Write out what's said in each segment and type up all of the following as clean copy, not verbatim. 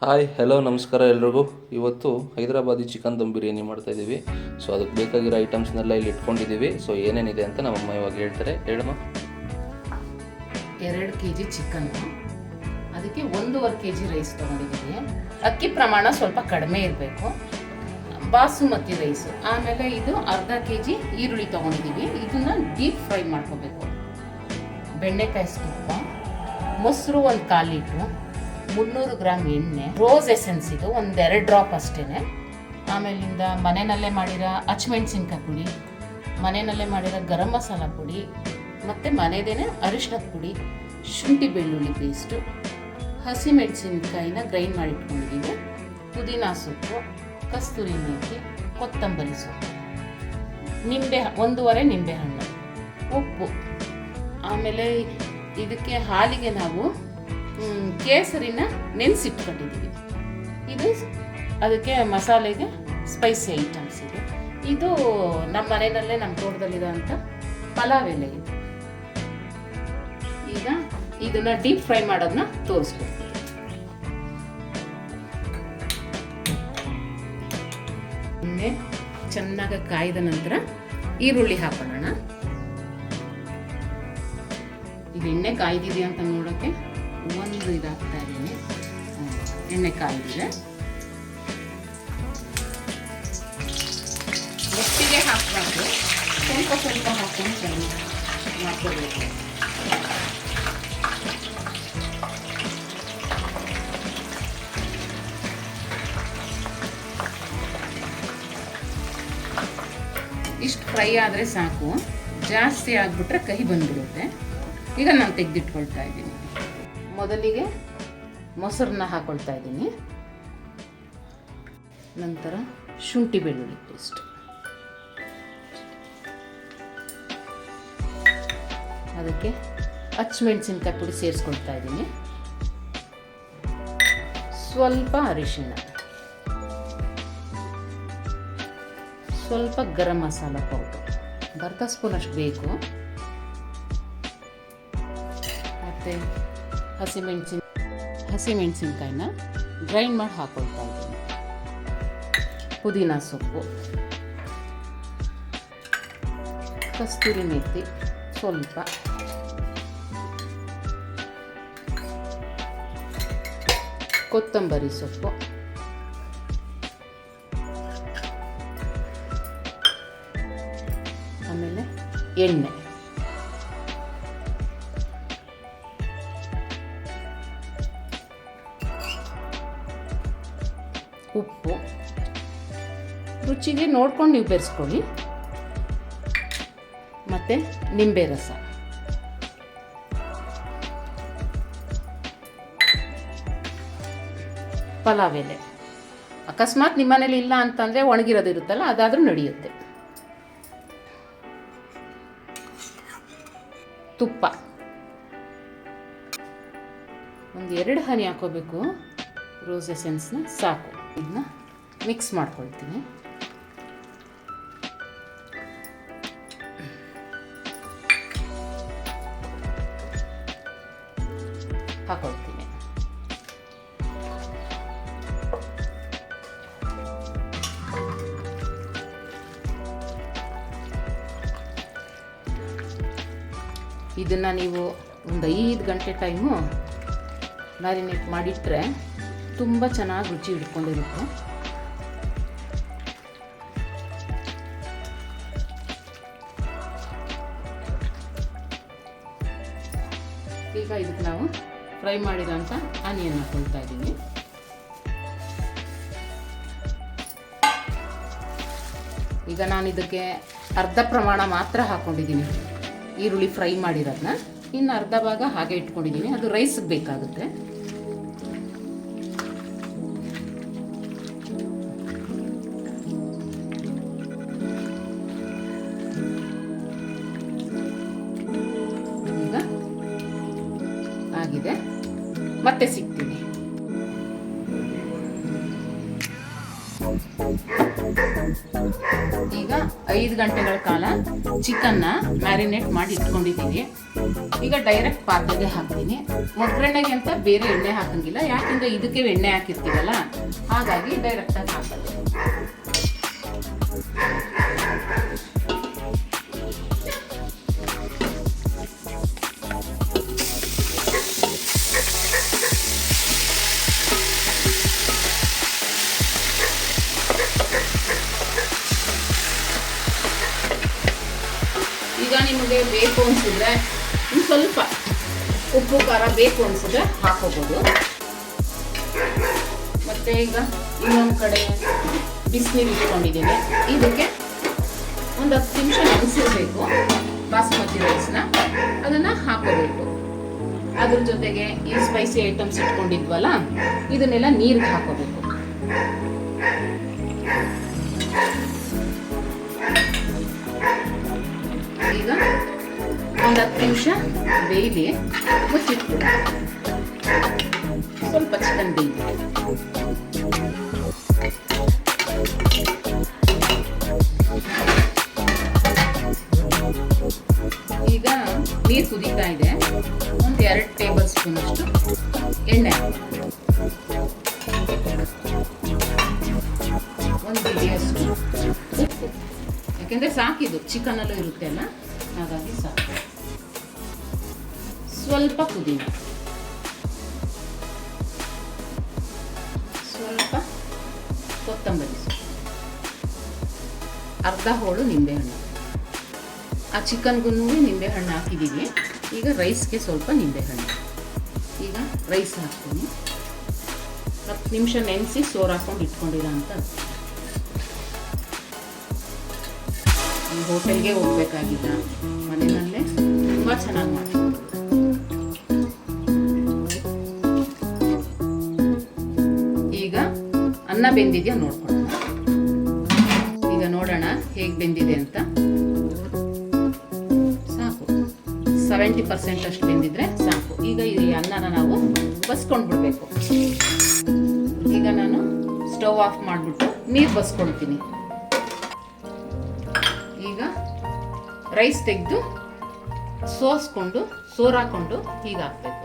Hi hello ನಮಸ್ಕಾರ ಎಲ್ರಿಗೂ. ಇವತ್ತು ಹೈದರಾಬಾದಿ ಚಿಕನ್ ದಮ್ ಬಿರಿಯಾನಿ ಮಾಡ್ತಾಯಿದ್ದೀವಿ. ಸೊ ಅದಕ್ಕೆ ಬೇಕಾಗಿರೋ ಐಟಮ್ಸ್ನೆಲ್ಲ ಇಲ್ಲಿ ಇಟ್ಕೊಂಡಿದ್ದೀವಿ. ಸೊ ಏನೇನಿದೆ ಅಂತ ನಮ್ಮಮ್ಮ ಇವಾಗ ಹೇಳ್ತಾರೆ. ಹೇಳಮ್ಮ. 2 kg ಚಿಕನ್ನು, ಅದಕ್ಕೆ 1.5 kg ರೈಸ್ ತೊಗೊಂಡಿದ್ದೀವಿ. ಅಕ್ಕಿ ಪ್ರಮಾಣ ಸ್ವಲ್ಪ ಕಡಿಮೆ ಇರಬೇಕು. ಬಾಸುಮತಿ ರೈಸು, ಆಮೇಲೆ ಇದು ಅರ್ಧ kg ಈರುಳ್ಳಿ ತೊಗೊಂಡಿದ್ದೀವಿ. ಇದನ್ನು ಡೀಪ್ ಫ್ರೈ ಮಾಡ್ಕೋಬೇಕು. ಬೆಂಡೆಕಾಯಿ ತುಪ್ಪ, ಮೊಸರು 1/4 ಲೀಟ್ರು, 300 ಗ್ರಾಮ್ ಎಣ್ಣೆ, ರೋಸ್ ಎಸೆನ್ಸ್ ಇದು 1-2 ಡ್ರಾಪ್ ಅಷ್ಟೇ. ಆಮೇಲಿಂದ ಮನೆಯಲ್ಲೇ ಮಾಡಿರೋ ಹಚ್ಮೆಣ್ಸಿನ್ಕಾಯಿ ಪುಡಿ, ಮನೆಯಲ್ಲೇ ಮಾಡಿರೋ ಗರಂ ಮಸಾಲ ಪುಡಿ, ಮತ್ತು ಮನೆಯದೇ ಅರಿಶಿಣದ ಪುಡಿ, ಶುಂಠಿ ಬೆಳ್ಳುಳ್ಳಿ ಪೇಸ್ಟು, ಹಸಿಮೆಣಸಿನ್ಕಾಯಿನ ಗ್ರೈಂಡ್ ಮಾಡಿ ಇಟ್ಕೊಂಡಿದ್ದೀವಿ, ಪುದೀನ ಸೊಪ್ಪು, ಕಸ್ತೂರಿ ಮೇಥಿ, ಕೊತ್ತಂಬರಿ ಸೊಪ್ಪು, 1.5 ನಿಂಬೆಹಣ್ಣು, ಉಪ್ಪು. ಆಮೇಲೆ ಇದಕ್ಕೆ ಹಾಲಿಗೆ ನಾವು ಕೇಸರಿನ ನೆನೆಸಿಟ್ಕೊಂಡಿದ್ದೀವಿ. ಇದು ಅದಕ್ಕೆ ಮಸಾಲೆಗೆ ಸ್ಪೈಸಿ ಐಟಮ್ಸ್. ಇದು ನಮ್ಮ ಮನೆಯಲ್ಲೇ ನಮ್ಮ ತೋಟದಲ್ಲಿರೋಂಥ ಪಲಾವ್ ಎಲೆ. ಇದು ಈಗ ಇದನ್ನ ಡೀಪ್ ಫ್ರೈ ಮಾಡೋದನ್ನ ತೋರಿಸ್ಕೊಡ್ತೀವಿ. ಎಣ್ಣೆ ಚೆನ್ನಾಗಿ ಕಾಯ್ದ ನಂತರ ಈರುಳ್ಳಿ ಹಾಕೊಳ್ಳೋಣ. ಇದು ಎಣ್ಣೆ ಕಾಯ್ದಿದೆಯಾ ಅಂತ ನೋಡೋಕ್ಕೆ ಒಂದು ಇದಾಗ್ತಾ ಇದ್ದೀನಿ. ಎಣ್ಣೆ ಕಾಯ್ದಿದೆ. ಒಟ್ಟಿಗೆ ಹಾಕಬಾರ್ದು, ಸ್ವಲ್ಪ ಹಾಕೊಂಡು ಚೆನ್ನಾಗಿ ಮಾಡ್ಕೋಬೇಕು. ಇಷ್ಟು ಫ್ರೈ ಆದರೆ ಸಾಕು. ಜಾಸ್ತಿ ಆಗಿಬಿಟ್ರೆ ಕಹಿ ಬಂದ್ಬಿಡುತ್ತೆ. ಈಗ ನಾನು ತೆಗೆದಿಟ್ಕೊಳ್ತಾ ಇದ್ದೀನಿ. ಮೊದಲಿಗೆ ಮೊಸರನ್ನ ಹಾಕೊಳ್ತಾ ಇದ್ದೀನಿ. ನಂತರ ಶುಂಠಿ ಬೆಳ್ಳುಳ್ಳಿ ಪೇಸ್ಟ್, ಅದಕ್ಕೆ ಹಸಿಮೆಣಸಿನ್ಕಾಯಿ ಪುಡಿ ಸೇರಿಸ್ಕೊಳ್ತಾ ಇದ್ದೀನಿ. ಸ್ವಲ್ಪ ಅರಿಶಿಣ, ಸ್ವಲ್ಪ ಗರಂ ಮಸಾಲ ಪೌಡರ್, ಅರ್ಧ ಸ್ಪೂನ್ ಅಷ್ಟು ಬೇಕು. ಮತ್ತು ಹಸಿಮೆಣಸಿನ್ಕಾಯಿನ ಗ್ರೈಂಡ್ ಮಾಡಿ ಹಾಕೊಳ್ತಾ ಇದ್ದೀನಿ. ಪುದೀನ ಸೊಪ್ಪು, ಕಸ್ತೂರಿ ಮೇಥಿ ಸ್ವಲ್ಪ, ಕೊತ್ತಂಬರಿ ಸೊಪ್ಪು, ಆಮೇಲೆ ಎಣ್ಣೆ, ಉಪ್ಪು, ರುಚಿಗೆ ನೋಡ್ಕೊಂಡು ನೀವು ಬೆರೆಸ್ಕೊಳ್ಳಿ, ಮತ್ತು ನಿಂಬೆ ರಸ. ಪಲಾವ್ ಎಲೆ ಅಕಸ್ಮಾತ್ ನಿಮ್ಮ ಮನೇಲಿ ಇಲ್ಲ ಅಂತಂದರೆ ಒಣಗಿರೋದು ಇರುತ್ತಲ್ಲ, ಅದಾದರೂ ನಡೆಯುತ್ತೆ. ತುಪ್ಪ 1-2 ಹನಿ ಹಾಕೋಬೇಕು. ರೋಸ್ ಎಸೆನ್ಸ್ನ ಸಾಕು. ಇದನ್ನ ಮಿಕ್ಸ್ ಮಾಡ್ಕೊಳ್ತೀನಿ. ಹಾಕೊಳ್ತೀನಿ. ಇದನ್ನು ನೀವು ಒಂದು 5 ಗಂಟೆ ಟೈಮು ಮ್ಯಾರಿನೇಟ್ ಮಾಡಿಟ್ರೆ ತುಂಬ ಚೆನ್ನಾಗಿ ರುಚಿ ಹಿಡ್ಕೊಂಡಿರುತ್ತೆ. ಈಗ ಇದಕ್ಕೆ ನಾವು ಫ್ರೈ ಮಾಡಿರೋಂಥ ಆನಿಯನ್ ಹಾಕೊಳ್ತಾ ಇದ್ದೀನಿ. ಈಗ ನಾನು ಇದಕ್ಕೆ ಅರ್ಧ ಪ್ರಮಾಣ ಮಾತ್ರ ಹಾಕ್ಕೊಂಡಿದ್ದೀನಿ ಈರುಳ್ಳಿ ಫ್ರೈ ಮಾಡಿರೋದನ್ನ. ಇನ್ನು ಅರ್ಧ ಭಾಗ ಹಾಗೆ ಇಟ್ಕೊಂಡಿದ್ದೀನಿ, ಅದು ರೈಸ್ಗೆ ಬೇಕಾಗುತ್ತೆ. ಈಗ ಆಗಿದೆ, ಮತ್ತೆ ಸಿಗ್ತೀನಿ. ಈಗ 5 ಗಂಟೆಗಳ ಕಾಲ ಚಿಕನ್ನ ಮ್ಯಾರಿನೇಟ್ ಮಾಡಿ ಇಟ್ಕೊಂಡಿದ್ದೀನಿ. ಈಗ ಡೈರೆಕ್ಟ್ ಪಾತ್ರೆಗೆ ಹಾಕ್ತೀನಿ. ಒಗ್ಗರಣೆಗೆ ಅಂತ ಬೇರೆ ಎಣ್ಣೆ ಹಾಕಂಗಿಲ್ಲ, ಯಾಕೆಂದರೆ ಇದಕ್ಕೆ ಎಣ್ಣೆ ಹಾಕಿರ್ತೀವಲ್ಲ, ಹಾಗಾಗಿ ಡೈರೆಕ್ಟಾಗಿ ಹಾಕೋದು. ಈಗ ನಿಮಗೆ ಬೇಕು ಅನಿಸಿದ್ರೆ ಸ್ವಲ್ಪ ಉಪ್ಪು ಖಾರ ಬೇಕು ಅನಿಸಿದ್ರೆ ಹಾಕೋಬೋದು. ಮತ್ತು ಈಗ ಇನ್ನೊಂದು ಕಡೆ ಬಿಸಿನೀರು ಇಟ್ಕೊಂಡಿದ್ದೀನಿ. ಇದಕ್ಕೆ ಒಂದು 10 ನಿಮಿಷ ನೆನೆಸಿರಬೇಕು ಬಾಸುಮತಿ ರೈಸ್ನ, ಅದನ್ನು ಹಾಕೋಬೇಕು. ಅದ್ರ ಜೊತೆಗೆ ಈ ಸ್ಪೈಸಿ ಐಟಮ್ಸ್ ಇಟ್ಕೊಂಡಿದ್ವಲ್ಲ, ಇದನ್ನೆಲ್ಲ ನೀರಿಗೆ ಹಾಕೋಬೇಕು. ಈಗ ಒಂದು 10 ನಿಮಿಷ ಬೇಯಲಿ, ಮುಚ್ಚಿಟ್ಬಿಡು. ಸ್ವಲ್ಪ ಚಿಕನ್ ಬೇಯಲಿ. ಈಗ ನೀರು ಕುದೀತಾ ಇದೆ. ಒಂದು 2 ಟೇಬಲ್ ಸ್ಪೂನ್ ಅಷ್ಟು ಎಣ್ಣೆ, ಒಂದು ಹಿಡಿಯಷ್ಟು ಉಪ್ಪು, ಯಾಕೆಂದರೆ ಸಾಕಿದು ಚಿಕನಲ್ಲೂ ಇರುತ್ತೆ ಅಲ್ಲ, ಹಾಗಾಗಿ ಸಾಕು. ಸ್ವಲ್ಪ ಪುದೀನ, ಸ್ವಲ್ಪ ಕೊತ್ತಂಬರಿ ಸೊಪ್ಪು, ಅರ್ಧ ಹೋಳು ನಿಂಬೆಹಣ್ಣು. ಆ ಚಿಕನ್ಗೂ ನಿಂಬೆಹಣ್ಣು ಹಾಕಿದ್ದೀವಿ. ಈಗ ರೈಸ್ಗೆ ಸ್ವಲ್ಪ ನಿಂಬೆಹಣ್ಣು. ಈಗ ರೈಸ್ ಹಾಕ್ತೀನಿ. 10 ನಿಮಿಷ ನೆನೆಸಿ ಸೋರು ಹಾಕೊಂಡು ಇಟ್ಕೊಂಡಿರೋ ಅಂತ. ಈ ಹೋಟೆಲ್ಗೆ ಹೋಗ್ಬೇಕಾಗಿಲ್ಲ, ಮನೆಯಲ್ಲೇ ತುಂಬ ಚೆನ್ನಾಗಿ ಮಾಡ್ತೀವಿ. ಈಗ ಅನ್ನ ಬೆಂದಿದೆಯಾ ನೋಡ್ಕೊಳ್ಳೋಣ. ಈಗ ನೋಡೋಣ ಹೇಗೆ ಬೆಂದಿದೆ ಅಂತ. ಸಾಕು, 70% ಅಷ್ಟು ಬೆಂದಿದ್ರೆ ಸಾಕು. ಈಗ ಈ ಅನ್ನನ ನಾವು ಬಸ್ಕೊಂಡು ಬಿಡಬೇಕು. ಈಗ ನಾನು ಸ್ಟವ್ ಆಫ್ ಮಾಡಿಬಿಟ್ಟು ನೀರು ಬಸ್ಕೊಳ್ತೀನಿ. ಈಗ ರೈಸ್ ತೆಗೆದು ಸೋಸ್ಕೊಂಡು ಸೋರು ಹಾಕೊಂಡು ಹೀಗೆ ಹಾಕಬೇಕು.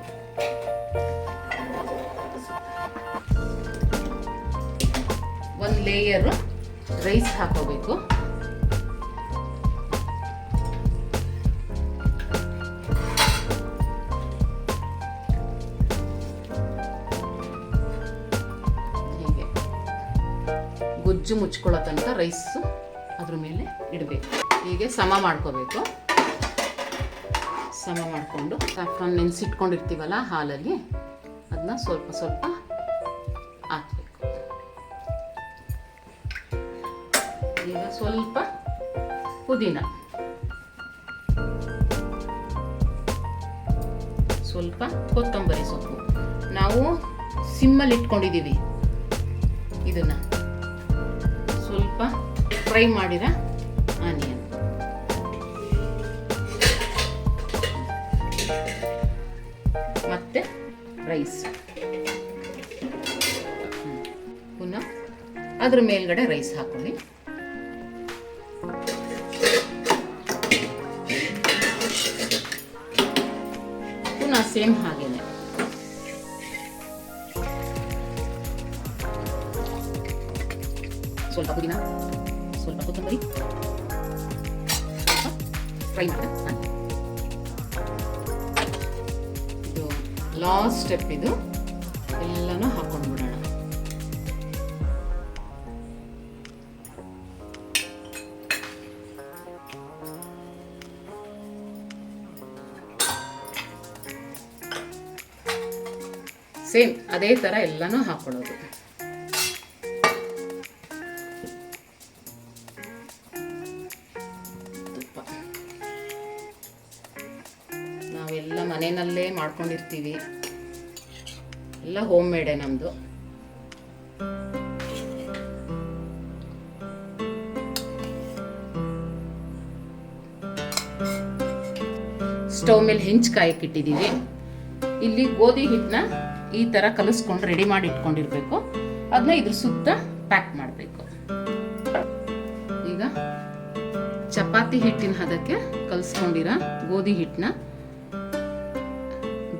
ಒಂದು ಲೇಯರು ರೈಸ್ ಹಾಕೋಬೇಕು. ಹೀಗೆ ಗುಜ್ಜು ಮುಚ್ಕೊಳ್ಳೋ ತನಕ ರೈಸು ಅದ್ರ ಮೇಲೆ ಇಡಬೇಕು. ಹೀಗೆ ಸಮ ಮಾಡ್ಕೋಬೇಕು. ಸಮ ಮಾಡಿಕೊಂಡು ಸಾಫ್ರಾನ್ ನೆನೆಸಿಟ್ಕೊಂಡಿರ್ತೀವಲ್ಲ ಹಾಲಲ್ಲಿ, ಅದನ್ನ ಸ್ವಲ್ಪ ಸ್ವಲ್ಪ ಹಾಕಬೇಕು. ಈಗ ಸ್ವಲ್ಪ ಪುದೀನ, ಸ್ವಲ್ಪ ಕೊತ್ತಂಬರಿ ಸೊಪ್ಪು. ನಾವು ಸಿಮ್ಮಲ್ಲಿ ಇಟ್ಕೊಂಡಿದ್ದೀವಿ. ಇದನ್ನ ಸ್ವಲ್ಪ ಫ್ರೈ ಮಾಡಿದ ಆನಿಯನ್, ಮತ್ತೆ ರೈಸ್, ಪುನಃ ಅದ್ರ ಮೇಲ್ಗಡೆ ರೈಸ್ ಹಾಕೊಳ್ಳಿ. ಪುನಃ ಸೇಮ್ ಹಾಗೇನೆ. ಸ್ವಲ್ಪ ಪುದೀನ, ಸ್ವಲ್ಪ ಕೊತ್ತಂಬರಿ, ಫ್ರೈ ಮಾಡಿ. ಇದು ಲಾಸ್ಟ್ ಸ್ಟೆಪ್. ಇದು ಎಲ್ಲನೂ ಹಾಕೊಂಡ್ಬಿಡೋಣ. ಸೇಮ್ ಅದೇ ಥರ ಎಲ್ಲನೂ ಹಾಕೊಳ್ಳೋದು. ತುಪ್ಪ ನಾವೆಲ್ಲ ಮನೆಯಲ್ಲೇ ಮಾಡ್ಕೊಂಡಿರ್ತೀವಿ, ಎಲ್ಲ ಹೋಮ್ ಮೇಡೇ ನಮ್ಮದು. ಸ್ಟವ್ ಮೇಲೆ ಹೆಂಚು ಕಾಯಕ್ಕಿಟ್ಟಿದ್ದೀವಿ. ಇಲ್ಲಿ ಗೋಧಿ ಹಿಟ್ಟನ್ನ ಈ ಥರ ಕಲಿಸ್ಕೊಂಡು ರೆಡಿ ಮಾಡಿ ಇಟ್ಕೊಂಡಿರ್ಬೇಕು. ಅದನ್ನ ಇದ್ರ ಸುತ್ತ ಪ್ಯಾಕ್ ಮಾಡಬೇಕು. ಈಗ ಚಪಾತಿ ಹಿಟ್ಟಿನ ಹದಕ್ಕೆ ಕಲಿಸ್ಕೊಂಡಿರೋ ಗೋಧಿ ಹಿಟ್ಟನ್ನ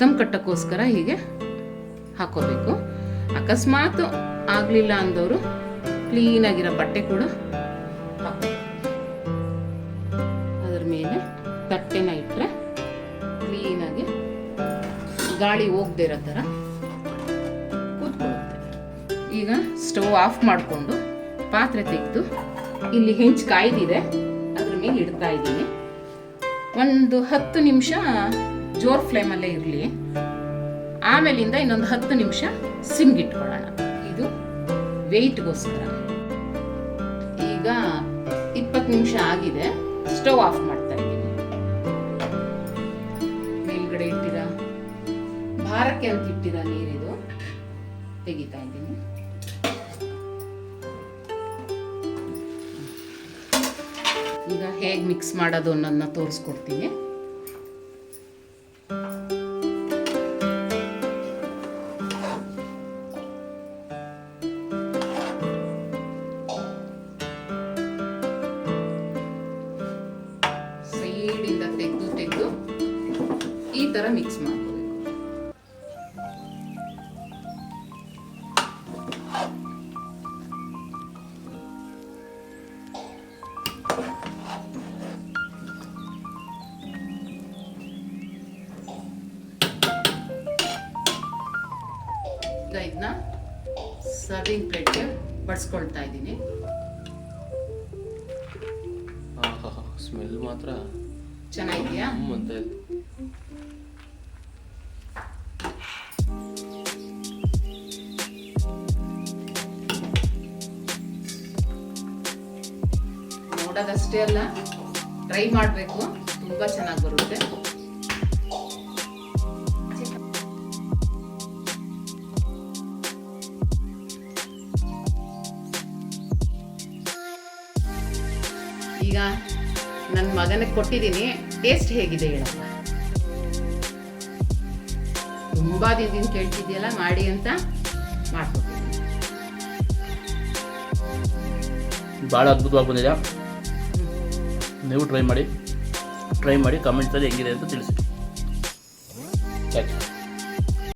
ದಮ್ ಕಟ್ಟಕ್ಕೋಸ್ಕರ ಹೀಗೆ ಹಾಕೋಬೇಕು. ಅಕಸ್ಮಾತ್ ಆಗಲಿಲ್ಲ ಅಂದವರು ಕ್ಲೀನಾಗಿರೋ ಬಟ್ಟೆ ಕೂಡ ಹಾಕಬೇಕು. ಅದರ ಮೇಲೆ ತಟ್ಟೆನ ಇಟ್ಟರೆ ಕ್ಲೀನಾಗಿ ಗಾಳಿ ಹೋಗದೆ ಇರೋ ಥರ ಕೂತ್ಕೊಳ್ಳುತ್ತೆ. ಈಗ ಸ್ಟವ್ ಆಫ್ ಮಾಡಿಕೊಂಡು ಪಾತ್ರೆ ತೆಗೆದು ಇಲ್ಲಿ ಹೆಂಚು ಕಾಯ್ದಿದೆ ಅದ್ರ ಮೇಲೆ ಇಡ್ತಾ ಇದ್ದೀನಿ. ಒಂದು 10 ನಿಮಿಷ ಜೋರ್ ಫ್ಲೇಮಲ್ಲೇ ಇರಲಿ. ಆಮೇಲಿಂದ ಇನ್ನೊಂದು 10 ನಿಮಿಷ ಸಿಮ್ಗಿಟ್ಕೊಳ್ಳೋಣ. ಇದು ವೆಯ್ಟ್ಗೋಸ್ಕರ. ಈಗ 20 ನಿಮಿಷ ಆಗಿದೆ. ಸ್ಟವ್ ಆಫ್ ಮಾಡ್ತಾ ಇದ್ದೀನಿ. ಮೇಲ್ಗಡೆ ಇಟ್ಟಿರ ಭಾರಕ್ಕೆ ಅಂತ ಇಟ್ಟಿರ ನೀರಿದು ತೆಗಿತಾ ಇದ್ದೀನಿ. ಈಗ ಹೇಗೆ ಮಿಕ್ಸ್ ಮಾಡೋದು ಅನ್ನೋದನ್ನ ತೋರಿಸ್ಕೊಡ್ತೀನಿ. ಸೈಡಿಂದ ತೆಗೆದು ಈ ತರ ಮಿಕ್ಸ್ ಮಾಡ್ಕೋಬೇಕು. ಈಗ ಇದನ್ನ ಸರ್ವಿಂಗ್ ಪ್ಲೇಟ್ಗೆ ಬಡಿಸ್ಕೊಳ್ತಾ ಇದ್ದೀನಿ. ಸ್ಮೆಲ್ ಮಾತ್ರ ಚೆನ್ನಾಗಿದೆಯಾ? ಅಂತ ಇದೆ. ನೋಡೋದಷ್ಟೇ ಅಲ್ಲ, ಟ್ರೈ ಮಾಡಬೇಕು. ತುಂಬ ಚೆನ್ನಾಗಿ ಬರುತ್ತೆ. ಈಗ ನನ್ನ ಮಗನಿಗೆ ಕೊಟ್ಟಿದ್ದೀನಿ. ಟೇಸ್ಟ್ ಹೇಗಿದೆ ಹೇಳಪ್ಪ? ತುಂಬ ದಿನದಿಂದ ಕೇಳ್ತಿದ್ಯಲ್ಲ ಮಾಡಿ ಅಂತ ಮಾಡ್ಕೊಟ್ಟಿದ್ದೀನಿ. ಭಾಳ ಅದ್ಭುತವಾಗಿ ಬಂದಿದೆ. ನೀವು ಟ್ರೈ ಮಾಡಿ ಕಮೆಂಟ್ಸಲ್ಲಿ ಹೆಂಗಿದೆ ಅಂತ ತಿಳಿಸಿ. Thank you.